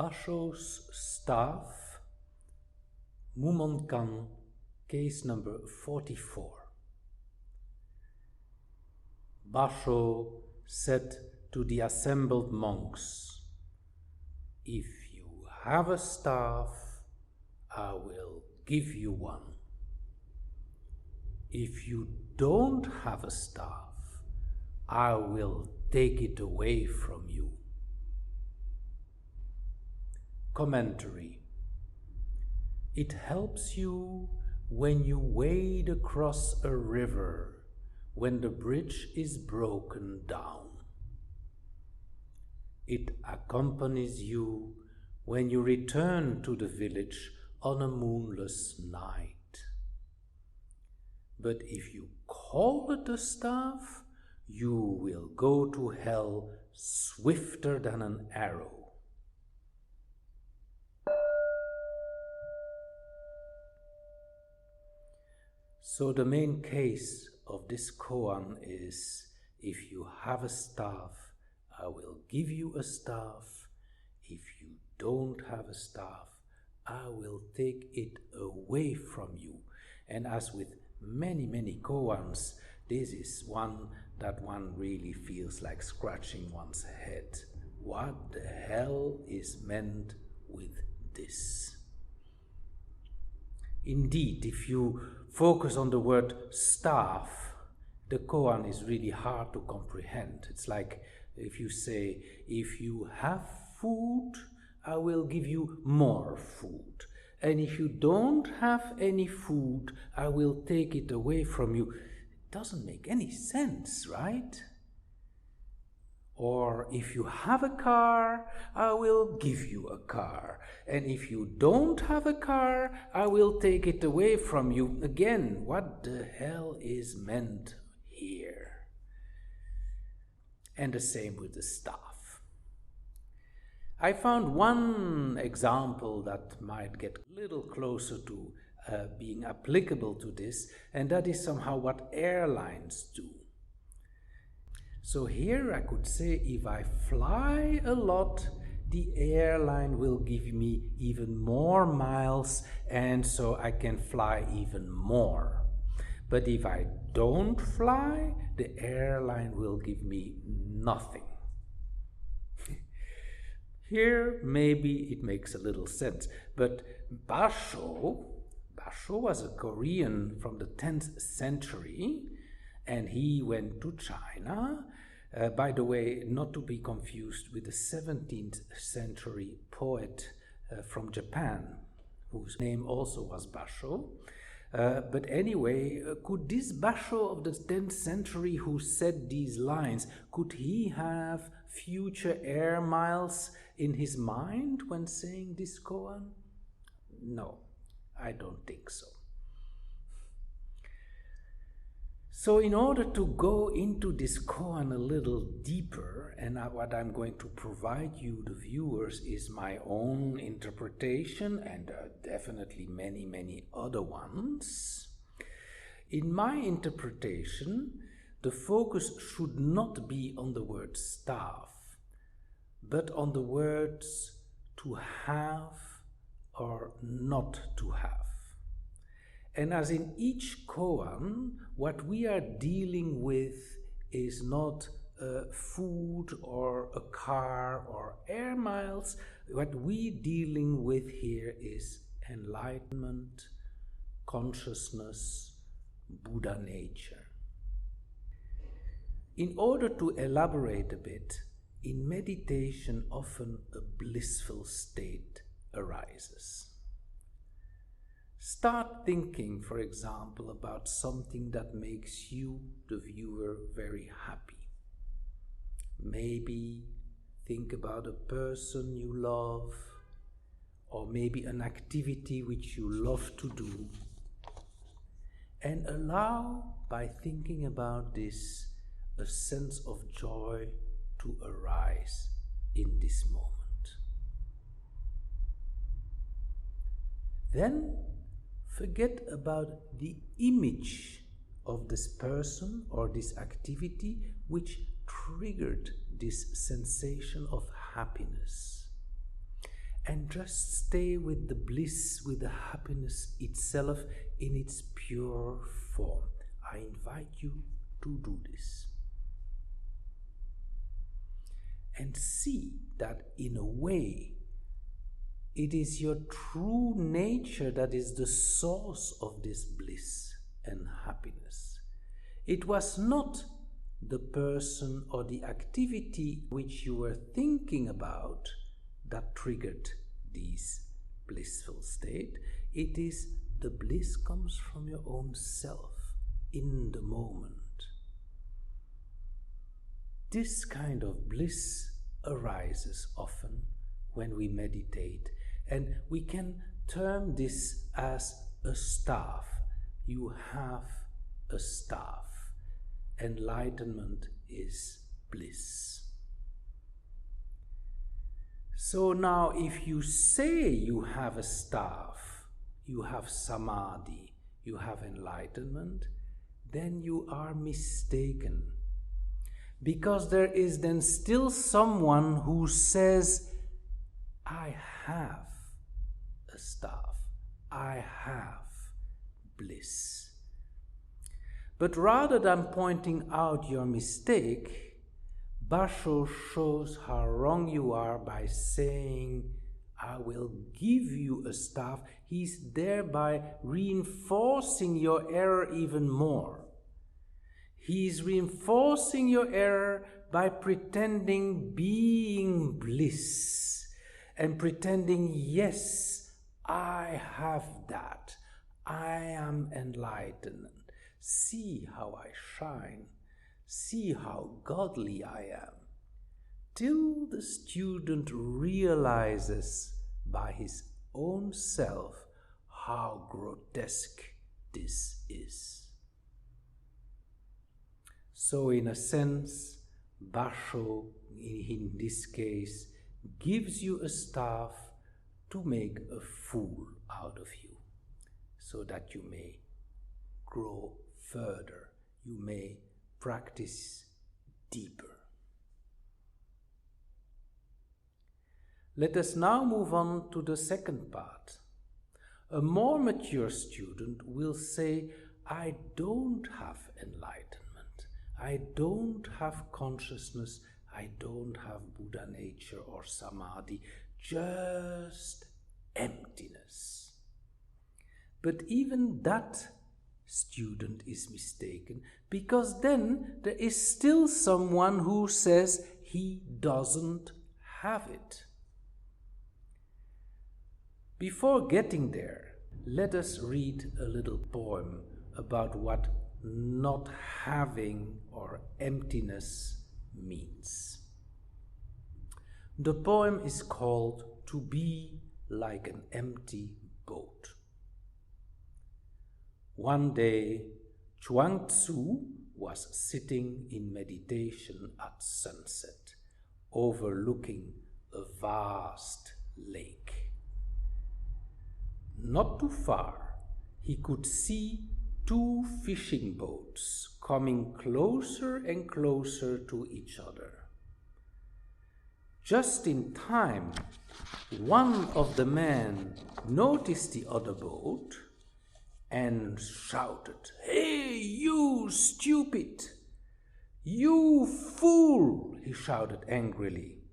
Basho's staff, Mumonkan, case number 44. Basho said to the assembled monks, "If you have a staff, I will give you one. If you don't have a staff, I will take it away from you." Commentary. It helps you when you wade across a river, when the bridge is broken down. It accompanies you when you return to the village on a moonless night. But if you call it a staff, you will go to hell swifter than an arrow. So the main case of this koan is, if you have a staff, I will give you a staff. If you don't have a staff, I will take it away from you. And as with many koans, this is one that one really feels like scratching one's head. What the hell is meant with this? Indeed, if you focus on the word staff, the koan is really hard to comprehend. It's like if you say, if you have food, I will give you more food. And if you don't have any food, I will take it away from you. It doesn't make any sense, right? Or if you have a car, I will give you a car. And if you don't have a car, I will take it away from you. Again, what the hell is meant here? And the same with the staff. I found one example that might get a little closer to being applicable to this, and that is somehow what airlines do. So here I could say, if I fly a lot, the airline will give me even more miles, and so I can fly even more. But if I don't fly, the airline will give me nothing. Here maybe it makes a little sense, but Basho was a Korean from the 10th century, and he went to China. By the way, not to be confused with the 17th century poet from Japan, whose name also was Basho. But anyway, could this Basho of the 10th century who said these lines, could he have future air miles in his mind when saying this koan? No, I don't think so. So in order to go into this koan a little deeper, and what I'm going to provide you, the viewers, is my own interpretation, and definitely many other ones. In my interpretation, the focus should not be on the word staff, but on the words to have or not to have. And as in each koan, what we are dealing with is not food or a car or air miles. What we're dealing with here is enlightenment, consciousness, Buddha nature. In order to elaborate a bit, in meditation often a blissful state arises. Start thinking, for example, about something that makes you, the viewer, very happy. Maybe think about a person you love, or maybe an activity which you love to do. And allow, by thinking about this, a sense of joy to arise in this moment. Then forget about the image of this person or this activity which triggered this sensation of happiness. and just stay with the bliss, with the happiness itself in its pure form. I invite you to do this. And see that in a way, it is your true nature that is the source of this bliss and happiness. It was not the person or the activity which you were thinking about that triggered this blissful state. It is the bliss comes from your own self in the moment. This kind of bliss arises often when we meditate, and we can term this as a staff. You have a staff. Enlightenment is bliss. So now if you say you have a staff, you have samadhi, you have enlightenment, then you are mistaken. Because there is then still someone who says, I have a staff, I have bliss. But rather than pointing out your mistake, Basho shows how wrong you are by saying, I will give you a staff. He's thereby reinforcing your error even more. He's reinforcing your error by pretending being bliss and pretending, yes, I have that. I am enlightened. See how I shine. See how godly I am. Till the student realizes by his own self how grotesque this is. So in a sense, Basho, in this case, gives you a staff to make a fool out of you, so that you may grow further, you may practice deeper. Let us now move on to the second part. A more mature student will say, I don't have enlightenment. I don't have consciousness, I don't have Buddha nature or samadhi, just emptiness. But even that student is mistaken, because then there is still someone who says he doesn't have it. Before getting there, let us read a little poem about what not having or emptiness means. The poem is called To Be Like an Empty Boat. One day, Chuang Tzu was sitting in meditation at sunset, overlooking a vast lake. Not too far, he could see two fishing boats coming closer and closer to each other. Just in time, one of the men noticed the other boat and shouted, "Hey, you stupid! You fool!" he shouted angrily.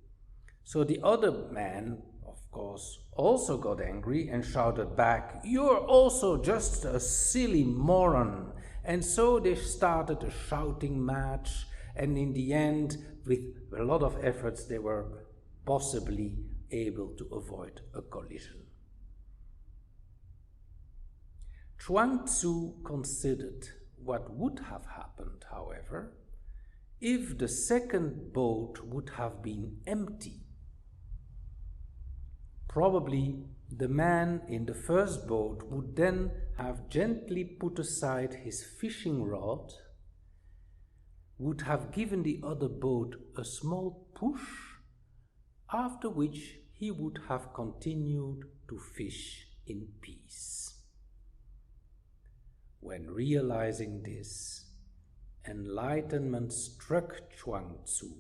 So the other man, of course, also got angry and shouted back, "You're also just a silly moron." And so they started a shouting match, and in the end, with a lot of efforts, they were possibly able to avoid a collision. Chuang Tzu considered what would have happened, however, if the second boat would have been empty. Probably the man in the first boat would then have gently put aside his fishing rod, would have given the other boat a small push, after which he would have continued to fish in peace. When realizing this, enlightenment struck Chuang Tzu,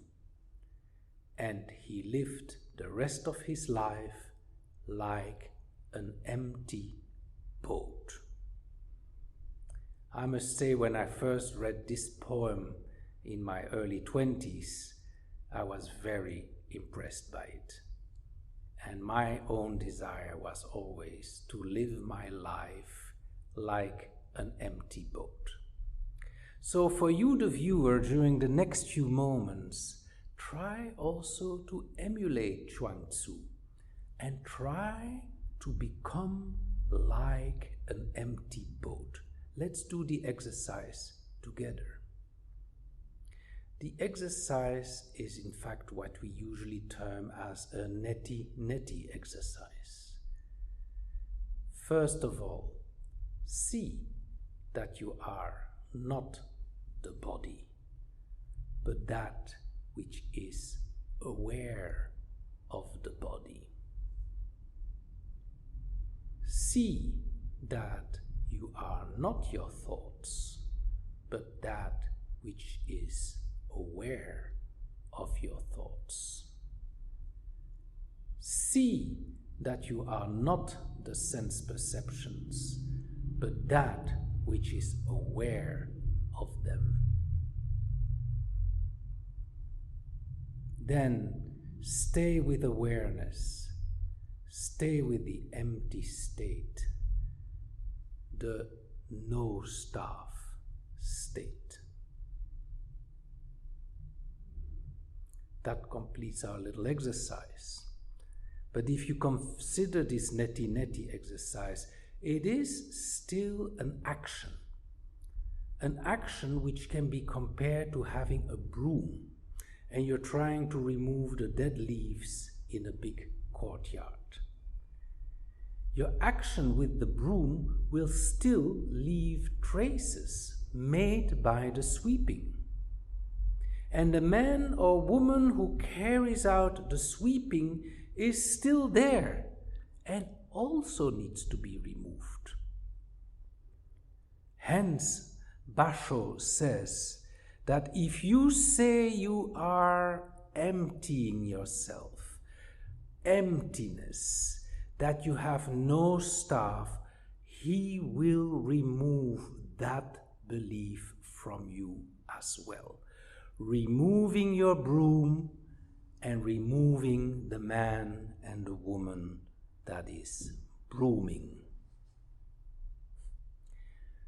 and he lived the rest of his life like an empty boat. I must say, when I first read this poem in my early 20s, I was very impressed by it. And my own desire was always to live my life like an empty boat. So for you, the viewer, during the next few moments, try also to emulate Chuang-Tzu and try to become like an empty boat. Let's do the exercise together. The exercise is in fact what we usually term as a neti-neti exercise. First of all, see that you are not the body, but that which is aware of the body. See that you are not your thoughts, but that which is aware of your thoughts. See that you are not the sense perceptions, but that which is aware of them. Then stay with awareness, stay with the empty state, the no staff state. That completes our little exercise. But if you consider this neti-neti exercise, it is still an action which can be compared to having a broom and you're trying to remove the dead leaves in a big courtyard. Your action with the broom will still leave traces made by the sweeping. And the man or woman who carries out the sweeping is still there and also needs to be removed. Hence, Basho says that if you say you are emptying yourself, emptiness, that you have no staff, he will remove that belief from you as well. Removing your broom and removing the man and the woman that is brooming.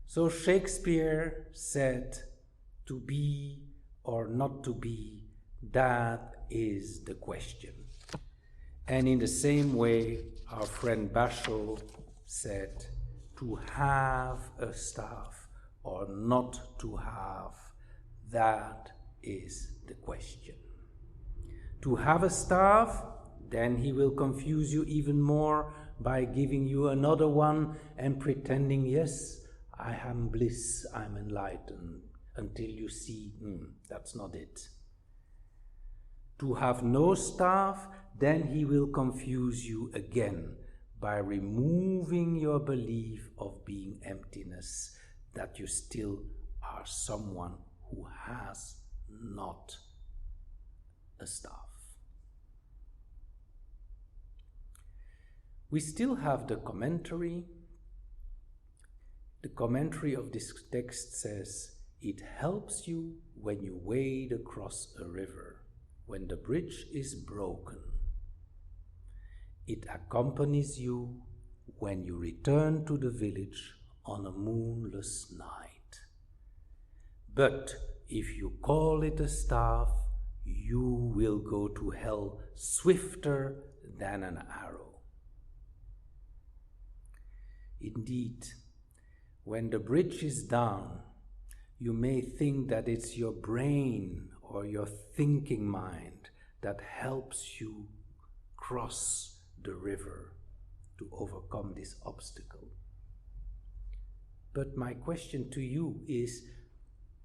So Shakespeare said, to be or not to be, that is the question. And in the same way, our friend Basho said, to have a staff or not to have, that is the question. To have a staff, then he will confuse you even more by giving you another one and pretending, yes, I am bliss, I'm enlightened, until you see, that's not it. To have no staff, then he will confuse you again by removing your belief of being emptiness, that you still are someone who has not a staff. We still have the commentary. The commentary of this text says, it helps you when you wade across a river, when the bridge is broken. It accompanies you when you return to the village on a moonless night. But if you call it a staff, you will go to hell swifter than an arrow. Indeed, when the bridge is down, you may think that it's your brain or your thinking mind that helps you cross the river to overcome this obstacle. But my question to you is,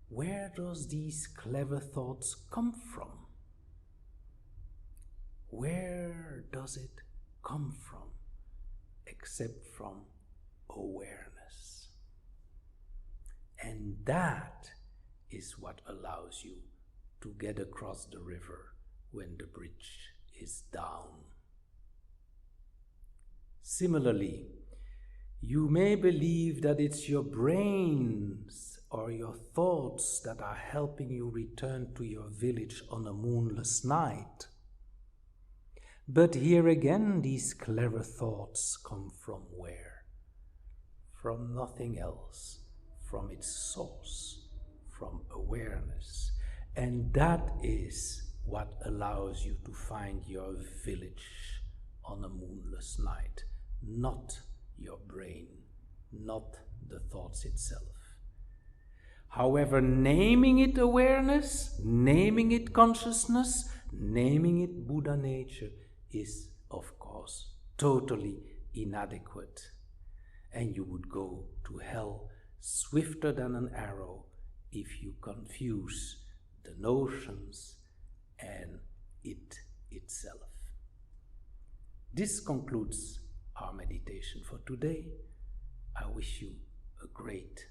where does these clever thoughts come from? Where does it come from, except from awareness? And that is what allows you to get across the river when the bridge is down. Similarly, you may believe that it's your brains or your thoughts that are helping you return to your village on a moonless night. But here again, these clever thoughts come from where? From nothing else, from its source, from awareness. And that is what allows you to find your village on a moonless night, not your brain, not the thoughts itself. However, naming it awareness, naming it consciousness, naming it Buddha nature is, of course, totally inadequate. And you would go to hell swifter than an arrow if you confuse the notions and it itself. This concludes our meditation for today. I wish you a great